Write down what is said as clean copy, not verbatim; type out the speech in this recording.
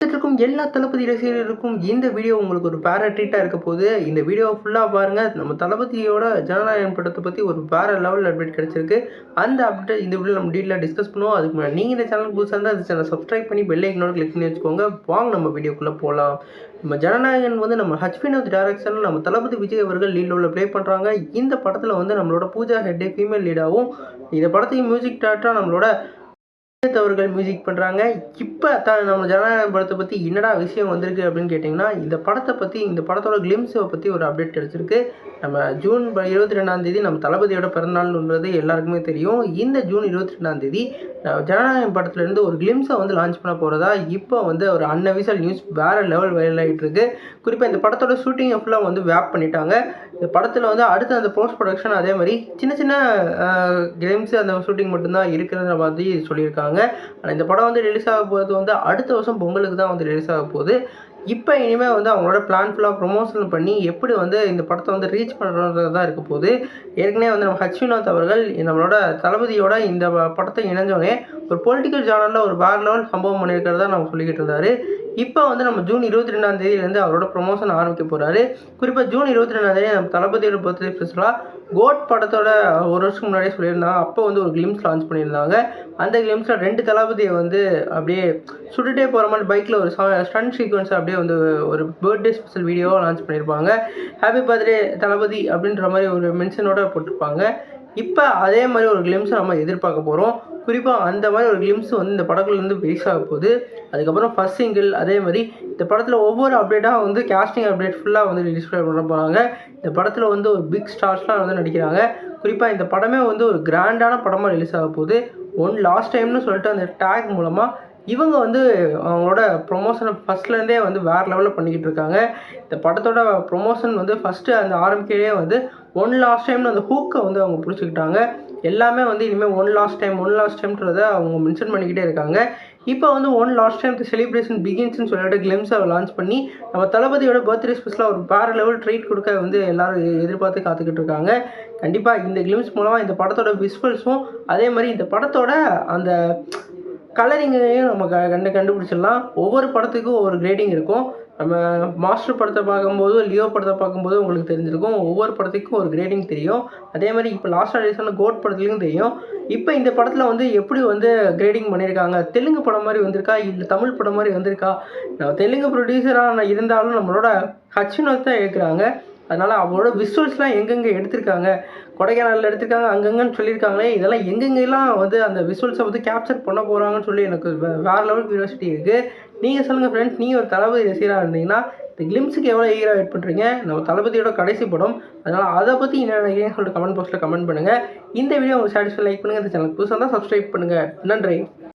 உலகத்திற்கும் எல்லா தளபதி ரசிகர்களுக்கும் இந்த வீடியோ உங்களுக்கு ஒரு பேர ட்ரீட்டாக இருக்க போது. இந்த வீடியோ ஃபுல்லாக பாருங்கள். நம்ம தளபதியோட ஜனநாயகம் படத்தை பற்றி ஒரு வேற லெவல் அப்டேட் கிடச்சிருக்கு. அந்த அப்டேட் இந்த வீடியோ நம்ம டீட்டெயிலாக டிஸ்கஸ் பண்ணுவோம். அதுக்கு முன்னாடி நீங்கள் இந்த சேனலுக்கு புதுசாக இருந்தால் அந்த சேனல் சப்ஸ்கிரைப் பண்ணி பெல் ஐக்கனோட கிளிக் பண்ணி வச்சுக்கோங்க. வாங்க நம்ம வீடியோக்குள்ளே போகலாம். நம்ம ஜனநாயகன் வந்து நம்ம ஹச் வினோத் டைரக்ஷனில் நம்ம தளபதி விஜய் அவர்கள் லீட் ரோலில் ப்ளே பண்ணுறாங்க. இந்த படத்தில் வந்து நம்மளோட பூஜா ஹெக்டே ஃபீமேல் லீடாகவும், இந்த படத்துக்கு மியூசிக் டேரக்டராக நம்மளோட அவர்கள் மியூசிக் பண்ணுறாங்க. இப்போ நம்ம ஜனநாயகம் படத்தை பற்றி என்னடா விஷயம் வந்திருக்கு அப்படின்னு கேட்டிங்கன்னா, இந்த படத்தை பற்றி, இந்த படத்தோட கிளிம்ஸை பற்றி ஒரு அப்டேட் கிடச்சிருக்கு. நம்ம ஜூன் 22 நம்ம தளபதியோட பிறந்தநாள்ன்றது எல்லாருக்குமே தெரியும். இந்த ஜூன் 22 ஜனநாயகம் படத்துலேருந்து ஒரு கிளிம்ஸை வந்து லான்ச் பண்ண போகிறதா இப்போ வந்து ஒரு அன்அஃபிஷியல் நியூஸ் வேறு லெவல் வைரல் ஆகிட்டு இருக்கு. குறிப்பாக இந்த படத்தோட ஷூட்டிங்கை ஃபுல்லாக வந்து வேப் பண்ணிட்டாங்க. இந்த படத்தில் வந்து அடுத்து அந்த போஸ்ட் ப்ரொடக்ஷன் அதே மாதிரி சின்ன சின்ன கிளிம்ஸு அந்த ஷூட்டிங் மட்டும்தான் இருக்கிறத மாதிரி சொல்லியிருக்காங்க. ஆனால் இந்த படம் வந்து ரிலீஸ் ஆக போகிறது வந்து அடுத்த வருஷம் பொங்கலுக்கு தான் வந்து ரிலீஸ் ஆக போகுது. இப்போ இனிமேல் வந்து அவங்களோட பிளான் ஃபுல்லாக ப்ரொமோஷன் பண்ணி எப்படி வந்து இந்த படத்தை வந்து ரீச் பண்ணுறது தான் இருக்க போகுது. ஏற்கனவே வந்து நம்ம ஹச் வினோத் அவர்கள் நம்மளோட தளபதியோட இந்த படத்தை இணைஞ்சோடனே ஒரு பொலிட்டிக்கல் ஜானலில் ஒரு வேறு லெவல் சம்பவம் பண்ணியிருக்கிறதா நம்ம சொல்லிக்கிட்டு இருந்தார். இப்போ வந்து நம்ம ஜூன் 22 அவரோட ப்ரொமோஷன் ஆரம்பிக்க போகிறாரு. குறிப்பாக ஜூன் 22 நம்ம தளபதியோட பர்த்டே ஸ்பெஷலாக கோட் படத்தோட ஒரு வருஷத்துக்கு முன்னாடியே சொல்லியிருந்தாங்க. அப்போ வந்து ஒரு கிளிம்ஸ் லான்ச் பண்ணியிருந்தாங்க. அந்த கிளிம்ஸில் 2 தளபதியை வந்து அப்படியே சுட்டுட்டே போகிற மாதிரி பைக்கில் ஒரு ஸ்டன் சீக்வன்ஸ் அப்படியே வந்து ஒரு பர்த்டே ஸ்பெஷல் வீடியோவாக லான்ச் பண்ணியிருப்பாங்க. ஹாப்பி பர்த்டே தளபதி அப்படின்ற மாதிரி ஒரு மென்ஷனோட போட்டிருப்பாங்க. இப்போ அதே மாதிரி ஒரு கிளிம்ஸை நம்ம எதிர்பார்க்க போகிறோம். குறிப்பாக அந்த மாதிரி ஒரு கிளிம்ஸ் வந்து இந்த படத்துலேருந்து ரிலீஸ் ஆக போகுது. அதுக்கப்புறம் ஃபர்ஸ்ட் சிங்கிள் அதே மாதிரி இந்த படத்தில் ஒவ்வொரு அப்டேட்டாக வந்து கேஸ்டிங் அப்டேட் ஃபுல்லாக வந்து ரிலீஸ் பண்ண போகிறாங்க. இந்த படத்தில் வந்து ஒரு பிக் ஸ்டார்ஸ்லாம் வந்து நடிக்கிறாங்க. குறிப்பாக இந்த படமே வந்து ஒரு கிராண்டான படமாக ரிலீஸ் ஆக போகுது. லாஸ்ட் டைம்னு சொல்லிட்டு அந்த டேக் மூலமாக இவங்க வந்து அவங்களோட ப்ரொமோஷனை ஃபஸ்ட்லேருந்தே வந்து வேறு லெவலில் பண்ணிக்கிட்டு இருக்காங்க. இந்த படத்தோட ப்ரொமோஷன் வந்து ஃபஸ்ட்டு அந்த ஆரம்பிக்கையிலே வந்து லாஸ்ட் டைம்னு அந்த ஹூக்கை வந்து அவங்க பிடிச்சிக்கிட்டாங்க. எல்லாமே வந்து இனிமேல் லாஸ்ட் டைம்ன்றதை அவங்க மென்ஷன் பண்ணிக்கிட்டே இருக்காங்க. இப்போ வந்து லாஸ்ட் டைம் செலிப்ரேஷன் பிகின்ஸ்னு சொல்லிட்டு கிளிம்ஸை லான்ச் பண்ணி நம்ம தளபதியோட பர்த்டே ஸ்பெஷலாக ஒரு வேறு லெவல் ட்ரீட் கொடுக்க வந்து எல்லோரும் எதிர்பார்த்து காத்துக்கிட்டு இருக்காங்க. கண்டிப்பாக இந்த கிளிம்ஸ் மூலமாக இந்த படத்தோட விஸ்வல்ஸும் அதே மாதிரி இந்த படத்தோட அந்த கலரிங்கையும் நம்ம கண்டுபிடிச்சிடலாம். ஒவ்வொரு படத்துக்கும் ஒவ்வொரு கிரேடிங் இருக்கும். நம்ம மாஸ்டர் படத்தை பார்க்கும்போது, லியோ படத்தை பார்க்கும்போது உங்களுக்கு தெரிஞ்சிருக்கும். ஒவ்வொரு படத்துக்கும் ஒரு கிரேடிங் தெரியும். அதே மாதிரி இப்போ லாஸ்ட்டாக ரிலீஸ் ஆன கோட் படத்துலையும் தெரியும். இப்போ இந்த படத்தில் வந்து எப்படி வந்து கிரேடிங் பண்ணியிருக்காங்க, தெலுங்கு படம் மாதிரி வந்திருக்கா இல்லை தமிழ் படம் மாதிரி வந்திருக்கா. நம்ம தெலுங்கு ப்ரொடியூசராக இருந்தாலும் நம்மளோட ஹச் வினோத் தான் இருக்கிறாங்க. அதனால் அவங்களோட விசுவல்ஸ்லாம் எங்கெங்கே எடுத்திருக்காங்க, கொடைக்கானலில் எடுத்திருக்காங்க அங்கங்கன்னு சொல்லியிருக்காங்களே, இதெல்லாம் எங்கெங்கெல்லாம் வந்து அந்த விசுவல்ஸை வந்து கேப்சர் பண்ண போகிறாங்கன்னு சொல்லி எனக்கு வேறு லெவல் க்யூரியாசிட்டி இருக்குது. நீங்கள் சொல்லுங்கள் ஃப்ரெண்ட்ஸ், நீங்கள் ஒரு தளபதி ரசிகராக இருந்தீங்கன்னா இந்த கிளிம்ஸுக்கு எவ்வளோ ஈகராக வெயிட் பண்ணுறீங்க. நம்ம தளபதியோட கடைசி படம், அதனால் அதை பற்றி என்ன நினைக்கிறீங்கன்னு சொல்லிட்டு கமெண்ட் பாக்ஸில் கமெண்ட் பண்ணுங்கள். இந்த வீடியோ உங்களுக்கு சாட்டிஸ்ஃபை லைக் பண்ணுங்கள். இந்த சேனலுக்கு புதுசாக தான் சப்ஸ்கிரைப் பண்ணுங்கள். நன்றி.